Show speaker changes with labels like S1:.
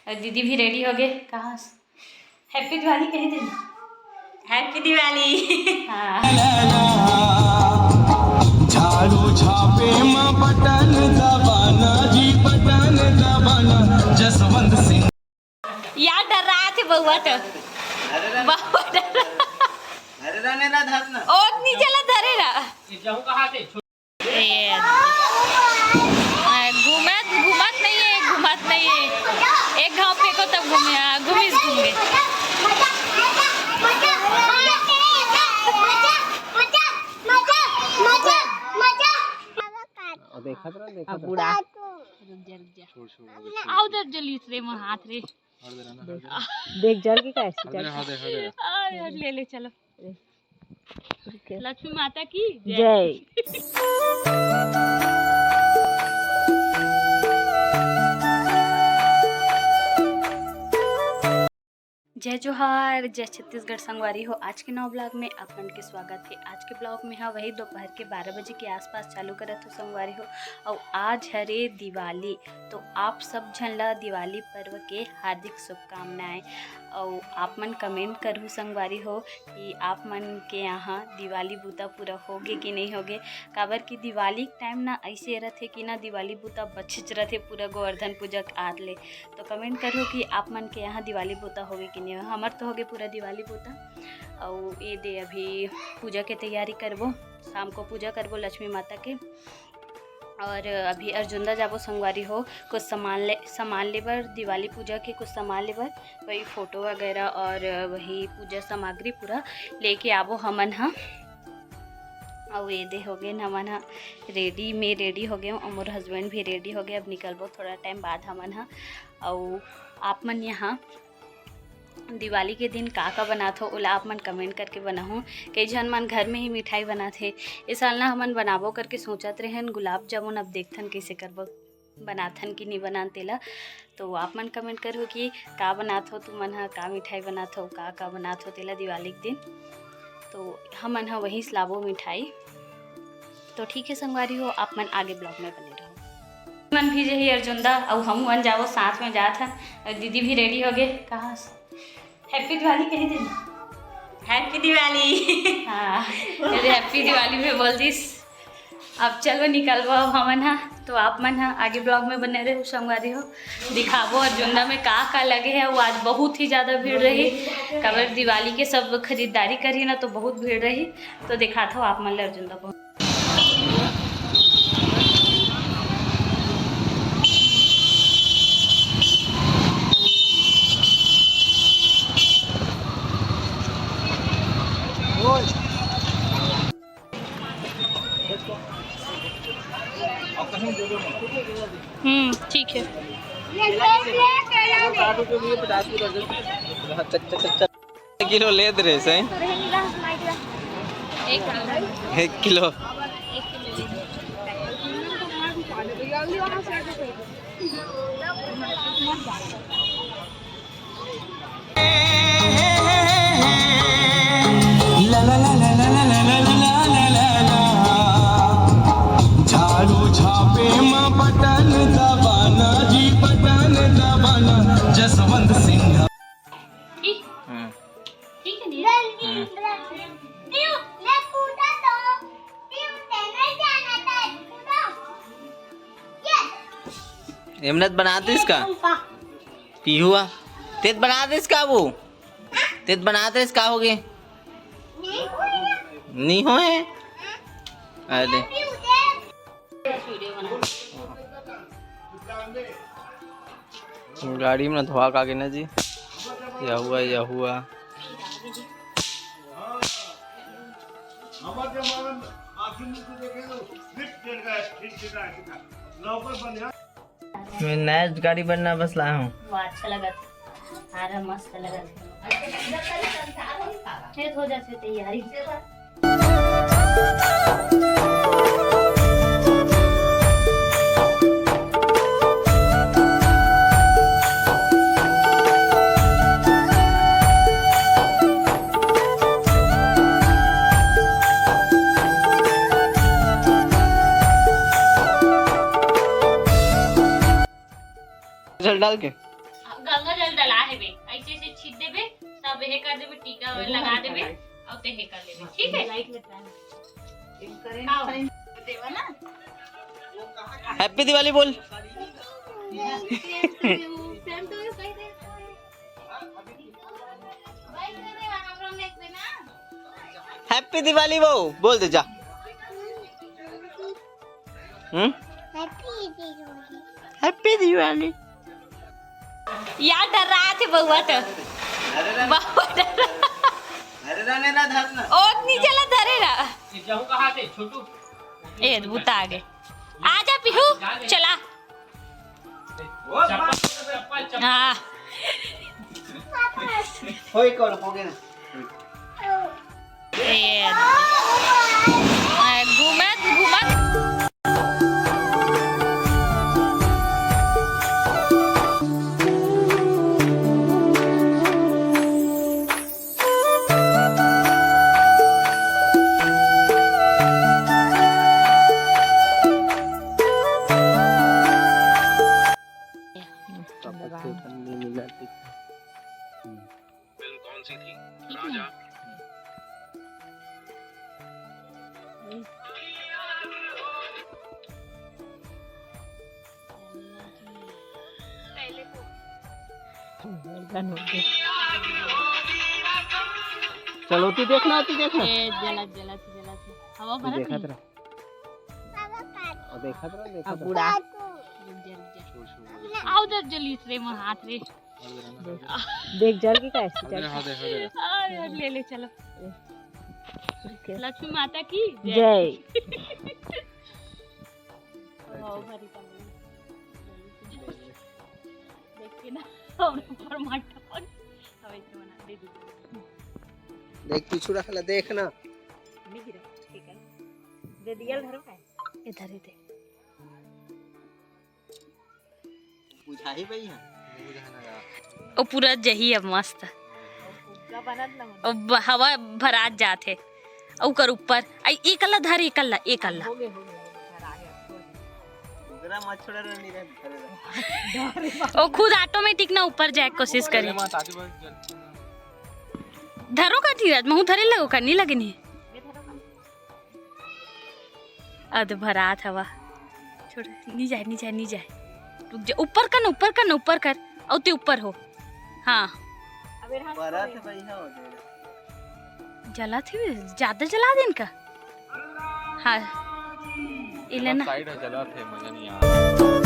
S1: और दीदी भी रेडी हो गए। कहाँ हैप्पी दिवाली कह दे। हैप्पी दिवाली। हाँ
S2: झाड़ू छापे मां बटन दबाना जी, बटन दबाना। जसवंत सिंह
S1: यार डर रहा थे बहुआ तो बहुआ डर रहा। और नीचे ला धरे रहा। घूमत घूमत नहीं है, घूमत नहीं है। एक घाव फेंको तब घूमे घूमिस घूम गए।
S3: बुढ़ा
S1: आओ जब जल्दी रे मोर हाथ रे
S3: देख जल की कैसी
S1: ले ले चलो। लक्ष्मी माता की
S3: जय।
S1: जय जोहार, जय छत्तीसगढ़ संगवारी हो। आज के नौ ब्लॉग में आप मन के स्वागत है। आज के ब्लॉग में है वही दोपहर के 12 बजे के आसपास चालू करत हो संगवारी हो। और आज हरे दिवाली, तो आप सब झन ला दिवाली पर्व के हार्दिक शुभकामनाएं। और आप मन कमेंट करूँ संगवारी हो कि आप मन के यहाँ दिवाली बूता पूरा होगे कि नहीं होगे। काबर कि दिवाली के टाइम ना ऐसे रहते कि ना दिवाली बूता बचच रहते पूरा गोवर्धन पूजा आद ले। तो कमेंट करो कि आप मन के यहाँ दिवाली बूता होगे कि नहीं। हमार तो होगे पूरा दिवाली बूता। और ये दे अभी पूजा के तैयारी करबो, शाम को पूजा करबो लक्ष्मी माता के। और अभी अर्जुंदा जाबो संगवारी हो कुछ सामान ले बर, दिवाली पूजा के कुछ सामान ले बर, वही फ़ोटो वगैरह और वही पूजा सामग्री पूरा लेके आबो हमन हा। और ये दे हो गए हमन हा रेडी, मैं रेडी हो गए और मोर हस्बैंड भी रेडी हो गए। अब निकलबो थोड़ा टाइम बाद हमन हा। और आप मन यहाँ दिवाली के दिन का बनात हो ओला आप मन कमेंट करके बनाहूँ। कई जन मन घर में ही मिठाई बनाते। इस साल ना हमन बनाबो करके सोचत रहेन गुलाब जामुन। अब देखथन कैसे करबो, बनाथन कि नहीं बनान तेला। तो आप मन कमेंट करो कि का बनात हो तुम मन हा, का मिठाई बनात हो, का बनात हो तेला दिवाली के दिन। तो हमन हा वही लाबो मिठाई। तो ठीक है संगवारी हो, आप मन आगे ब्लॉग में बने रहो। मन भी जही अर्जुंदा और हम मन जाओ साथ में जात हन। दीदी भी रेडी हो गए। कहाँ हैप्पी दिवाली कह दे। हैप्पी दिवाली। हाँ हैप्पी दिवाली में बोल दिस। अब चलो निकलबो अब हमन हा। तो आप मन हा आगे ब्लॉग में बने रहे संगवारी हो। दिखाबो अर्जुंदा में का लगे है। वो आज बहुत ही ज़्यादा भीड़ रही। कबर दिवाली के सब खरीदारी करी ना तो बहुत भीड़ रही। तो दिखाता हूँ आप मन ले अर्जुंदा को। ठीक है।
S4: किलो ले दे सही 1 किलो।
S2: झाड़ू छापे मां बटन दबाना जी, बटन दबाना। जसवंत सिंह
S1: ठीक है नहीं
S4: एमनत बना दे इसका पीहुआ तेत बना दे इसका वो तेत बना दे इसका हो गए नहीं हो है। अरे गाड़ी में धोआ का ना जी। या हुआ मैं नया गाड़ी बनना बस लाया हूँ।
S1: अच्छा लगा, अरे मस्त लगा। हो जाते तैयारी।
S4: चल डाल के
S1: गंगा जल डला हेबे ऐसे से छीट देबे सब हे कर देबे टीका लगा देबे और ते हे कर लेबे ठीक है लाइट में देवा ना
S4: हैप्पी दिवाली बोल। हैप्पी दिवाली वो बोल दे जा। हैप्पी दिवाली।
S1: यार डर रहा थे बउआ तो बहुत डर रहा।
S4: अरे रहने ना धरना
S1: और नीचे ला धरे ना
S5: जाऊं कहाँ से छोटू
S1: ए भूत आ गए आजा पिहू चला
S5: चप्पल
S1: हाँ
S4: होई कौन हो गया ना
S1: घूमत घूमत
S3: चलो तू देखना
S1: जला हवा भरत
S3: देखत
S1: नहीं।
S3: रह देखत रह अब बूढ़ा
S1: आओ जर जलीस रे मोर हाथ रे
S3: देख जल की कैसी चल
S1: आ, ले ले चलो लक्ष्मी माता की
S3: जय
S1: हवा भरी पड़ी। देख के ना और ऊपर माटा पर हवा इसे बना दे दो
S3: देख पीछू रखला देखना नहीं गिरा ठीक है दे दिया धरो है
S1: इधर ही दे
S4: बुझाई भई है
S1: ओ पूरा जही अब मस्त
S3: का बनत ना
S1: अब हवा भरात जाते औ कर ऊपर आई एक अल्लाह धर एक अल्लाह
S3: हो गए घर आ गया
S4: उगरा मत छोड़ रहा नहीं रहे
S1: ओ खुद ऑटोमेटिक ना ऊपर जाए कोशिश करी धरो का धीरज महू धरे लगो का नहीं लगनी अद भरात हवा छोड़ नहीं जाए रुक जा ऊपर कर और ते ऊपर हो हाँ
S4: बारात भई है हो जाएगा
S1: जला थी ज्यादा जला देन का हाँ इलेना
S5: साइड है जला थे मजा नहीं आ